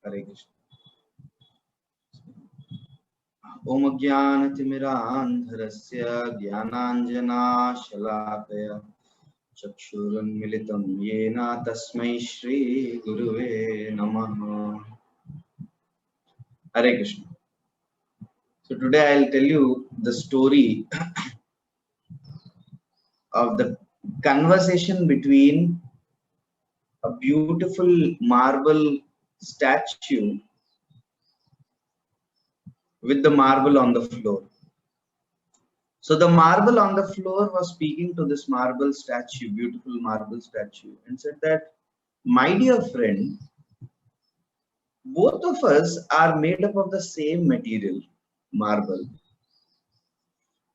Hare Krishna. Om Jnanatimirandharasya Jnananjanashalakaya Chakshurunmilitam Yena Tasmai Shri Guruve Namaha. Hare Krishna. So today I'll tell you the story of the conversation between a beautiful marble statue with the marble on the floor. So the marble on the floor was speaking to this marble statue, beautiful marble statue, and said that, my dear friend, both of us are made up of the same material, marble.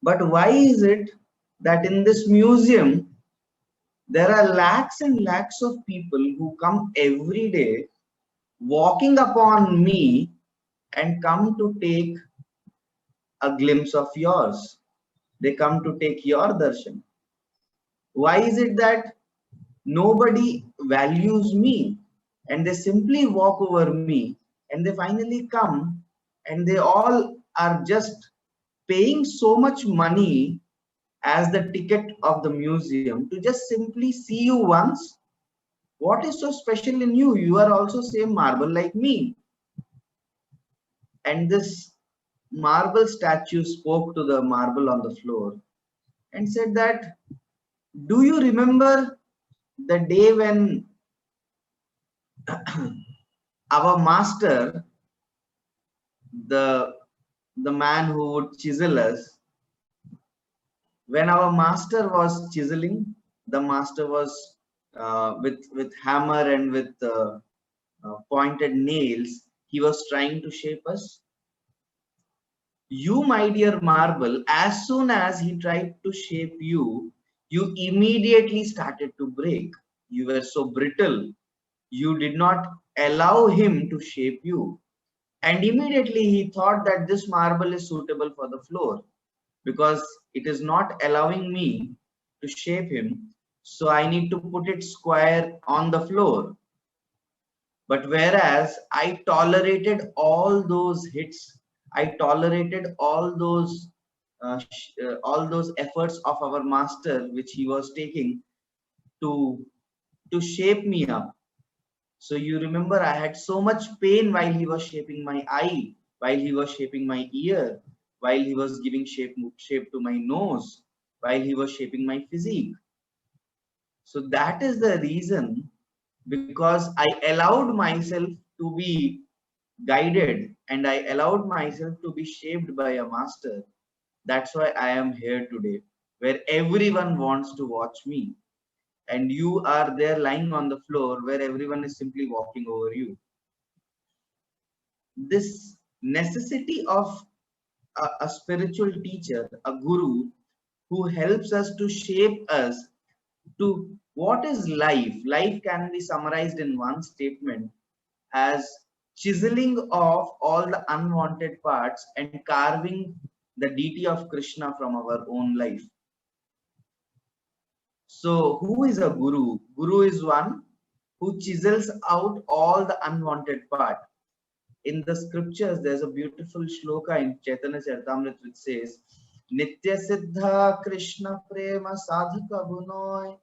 But why is it that in this museum, there are lakhs and lakhs of people who come every day walking upon me and come to take a glimpse of yours? They come to take your darshan. Why is it that nobody values me and they simply walk over me and they finally come and they all are just paying so much money as the ticket of the museum to just simply see you once? What is so special in you? You are also same marble like me. And this marble statue spoke to the marble on the floor and said that, do you remember the day when our master, the man who would chisel us, when our master was chiseling, the master was with hammer and with pointed nails, he was trying to shape us. You, my dear marble, as soon as he tried to shape you, you immediately started to break. You were so brittle. You did not allow him to shape you. And immediately he thought that this marble is suitable for the floor because it is not allowing me to shape him. So I need to put it square on the floor. But whereas I tolerated all those hits, I tolerated all those efforts of our master, which he was taking to shape me up. So you remember, I had so much pain while he was shaping my eye, while he was shaping my ear, while he was giving shape to my nose, while he was shaping my physique. So that is the reason, because I allowed myself to be guided and I allowed myself to be shaped by a master. That's why I am here today, where everyone wants to watch me. And you are there lying on the floor where everyone is simply walking over you. This necessity of a spiritual teacher, a guru, who helps us to shape us to what is life. Life can be summarized in one statement as chiseling off all the unwanted parts and carving the deity of Krishna from our own life. So who is a guru? Guru is one who chisels out all the unwanted part. In the scriptures, there's a beautiful shloka in Chaitanya Charitamrita which says, Nitya Siddha Krishna Prema Sadhaka Gunoy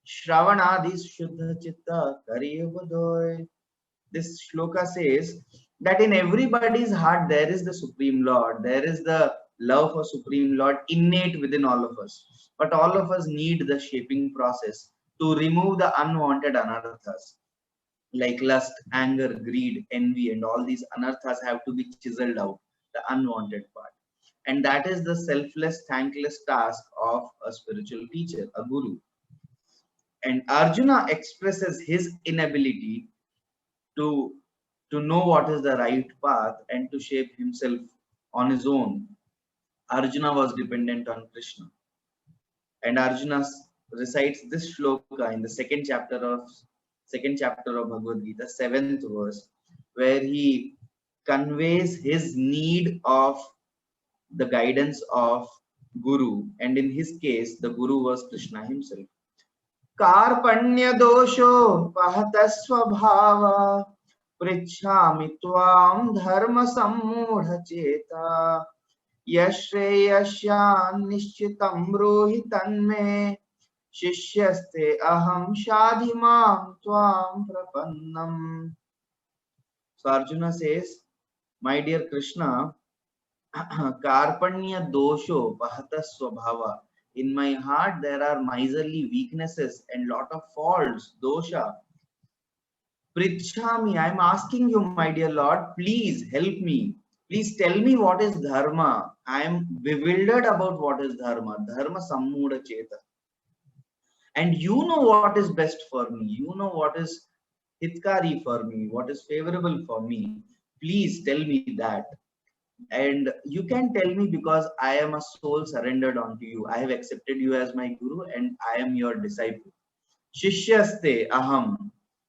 Shravanadi Shuddha Chitta Kariyabudoy. This shloka says that in everybody's heart there is the Supreme Lord, there is the love for Supreme Lord innate within all of us. But all of us need the shaping process to remove the unwanted anarthas like lust, anger, greed, envy, and all these anarthas have to be chiseled out, the unwanted part. And that is the selfless, thankless task of a spiritual teacher, a guru. And Arjuna expresses his inability to know what is the right path and to shape himself on his own. Arjuna was dependent on Krishna. And Arjuna recites this shloka in the second chapter of Bhagavad Gita, 7th verse, where he conveys his need of the guidance of Guru, and in his case, the Guru was Krishna himself. Karpanya dosho pahatasva bhava पृच्छामि त्वां धर्म सम्मूढचेता यश्रेयस्यान् निश्चितं ब्रूहि तन्मे शिष्यस्ते अहं शाधि मां त्वां प्रपन्नम्. So Arjuna says, my dear Krishna, Karpanya dosho bahata swabhava. In my heart there are miserly weaknesses and lot of faults, dosha. Prichhami, I am asking you, my dear Lord, please help me. Please tell me what is dharma. I am bewildered about what is dharma. Dharma sammuda cheta. And you know what is best for me. You know what is hitkari for me, what is favorable for me. Please tell me that. And you can tell me because I am a soul surrendered unto you. I have accepted you as my guru and I am your disciple. Shishyaste aham.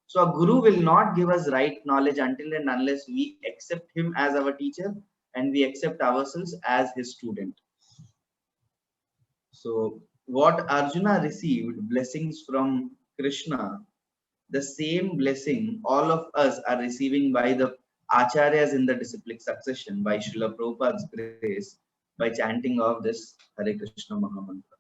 So a guru will not give us right knowledge until and unless we accept him as our teacher and we accept ourselves as his student. So what Arjuna received, blessings from Krishna, the same blessing all of us are receiving by the acharyas in the disciplic succession by Srila Prabhupada's grace by chanting of this Hare Krishna Mahamantra.